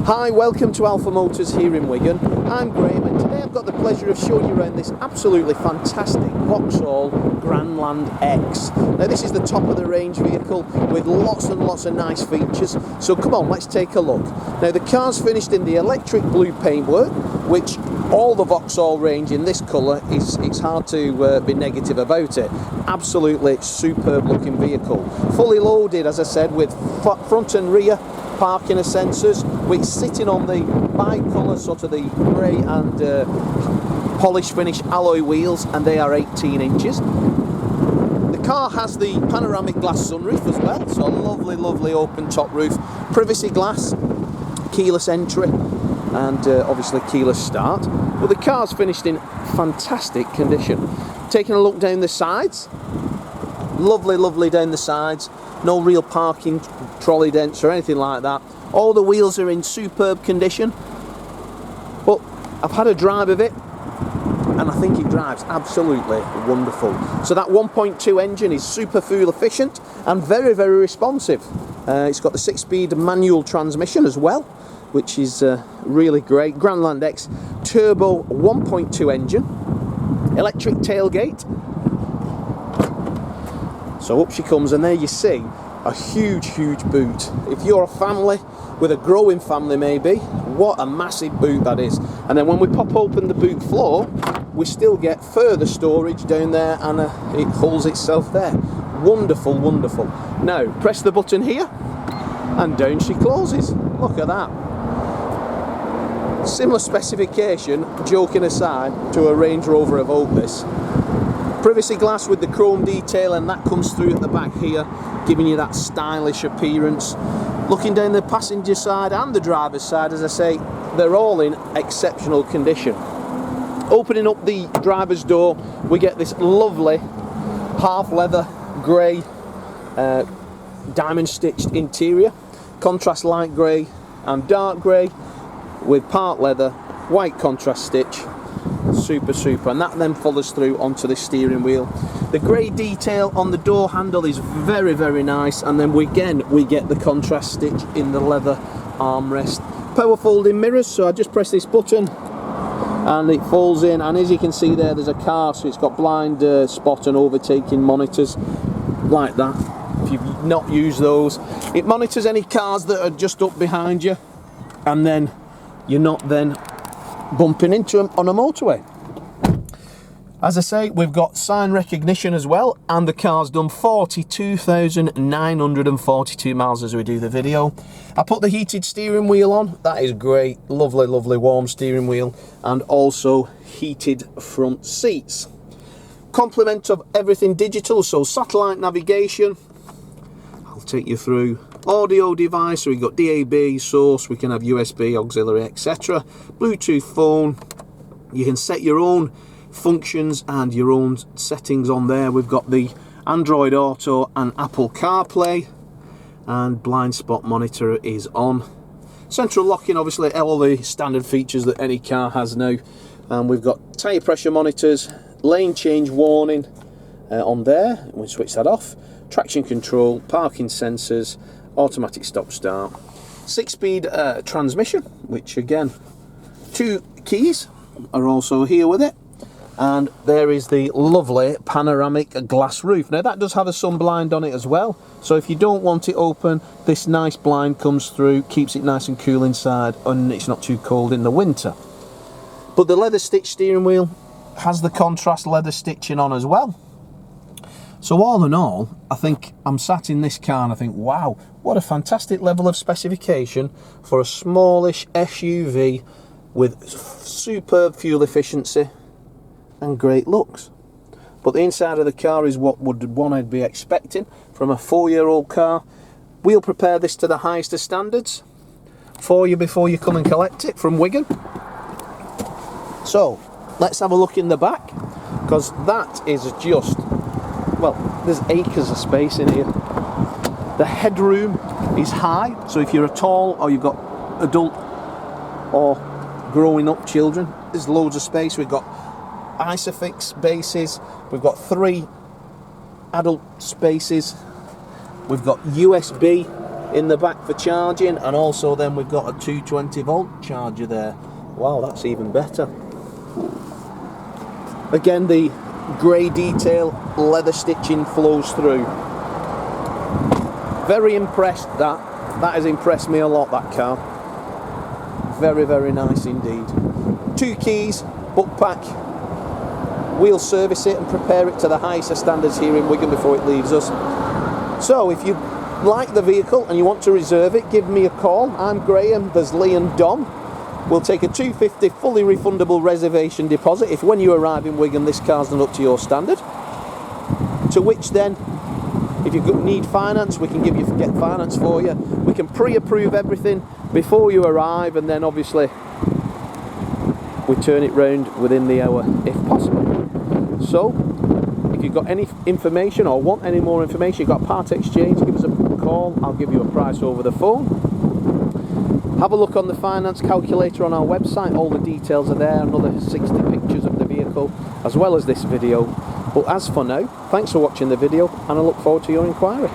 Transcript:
Hi, welcome to Alpha Motors here in Wigan. I'm Graham and today I've got the pleasure of showing you around this absolutely fantastic Vauxhall Grandland X. Now this is the top of the range vehicle with lots and lots of nice features, so come on, let's take a look. Now the car's finished in the electric blue paintwork, which all the Vauxhall range in this colour, it's hard to be negative about it. Absolutely superb looking vehicle. Fully loaded, as I said, with front and rear parking sensors, which sitting on the bi-colour sort of the grey and polish finish alloy wheels, and they are 18 inches. The car has the panoramic glass sunroof as well, so a lovely open top roof, privacy glass, keyless entry, and obviously keyless start. But the car's finished in fantastic condition. Taking a look down the sides, lovely down the sides. No real parking trolley dents or anything like that. All the wheels are in superb condition. But I've had a drive of it and I think it drives absolutely wonderful. So that 1.2 engine is super fuel efficient and very responsive. It's got the 6-speed manual transmission as well, which is really great. Grandland X turbo 1.2 engine, electric tailgate. So up she comes, and there you see a huge boot. If you're a family with a growing family maybe, what a massive boot that is. And then when we pop open the boot floor, we still get further storage down there, and it holds itself there. Wonderful. Now press the button here and down she closes. Look at that. Similar specification, joking aside, to a Range Rover Evoque this. Privacy glass with the chrome detail, and that comes through at the back here, giving you that stylish appearance. Looking down the passenger side and the driver's side, as I say, they're all in exceptional condition. Opening up the driver's door, we get this lovely half leather grey diamond stitched interior, contrast light grey and dark grey with part leather, white contrast stitch. Super, and that then follows through onto the steering wheel. The grey detail on the door handle is very nice, and then we get the contrast stitch in the leather armrest. Power folding mirrors, so I just press this button and it folds in, and as you can see there's a car, so it's got blind spot and overtaking monitors like that. If you've not used those, it monitors any cars that are just up behind you, and then you're not then bumping into them on a motorway. As I say, we've got sign recognition as well, and the car's done 42,942 miles as we do the video. I put the heated steering wheel on. That is great. Lovely warm steering wheel, and also heated front seats. Complement of everything digital, so satellite navigation. I'll take you through. Audio device, so we've got DAB, source, we can have USB, auxiliary, etc. Bluetooth phone. You can set your own functions and your own settings on there. We've got the Android Auto and Apple CarPlay, and blind spot monitor is on. Central locking, obviously all the standard features that any car has now. And we've got tyre pressure monitors, lane change warning on there, we'll switch that off. Traction control, parking sensors, automatic stop start, 6-speed transmission, which again, 2 keys are also here with it, and there is the lovely panoramic glass roof. Now that does have a sun blind on it as well, so if you don't want it open, this nice blind comes through, keeps it nice and cool inside, and it's not too cold in the winter. But the leather stitch steering wheel has the contrast leather stitching on as well. So all in all, I think I'm sat in this car and I think, wow, what a fantastic level of specification for a smallish SUV with superb fuel efficiency and great looks. But the inside of the car is what one I'd be expecting from a 4-year-old car. We'll prepare this to the highest of standards for you before you come and collect it from Wigan. So let's have a look in the back, because that is just, well, there's acres of space in here. The headroom is high, so if you're a tall or you've got adult or growing up children, there's loads of space. We've got Isofix bases, we've got 3 adult spaces, we've got USB in the back for charging, and also then we've got a 220 volt charger there. Wow, that's even better. Again, the grey detail leather stitching flows through. Very impressed. That has impressed me a lot, that car. Very, very nice indeed. 2 keys, book pack. We'll service it and prepare it to the highest standards here in Wigan before it leaves us. So if you like the vehicle and you want to reserve it, give me a call. I'm Graham, there's Lee and Dom. We'll take a £250 fully refundable reservation deposit if when you arrive in Wigan this car's not up to your standard. To which then, if you need finance, we can get finance for you. We can pre-approve everything before you arrive, and then obviously we turn it round within the hour if possible. So if you've got any information or want any more information, you've got part exchange, give us a call. I'll give you a price over the phone. Have a look on the finance calculator on our website. All the details are there, another 60 pictures of the vehicle as well as this video. But as for now, thanks for watching the video, and I look forward to your inquiry.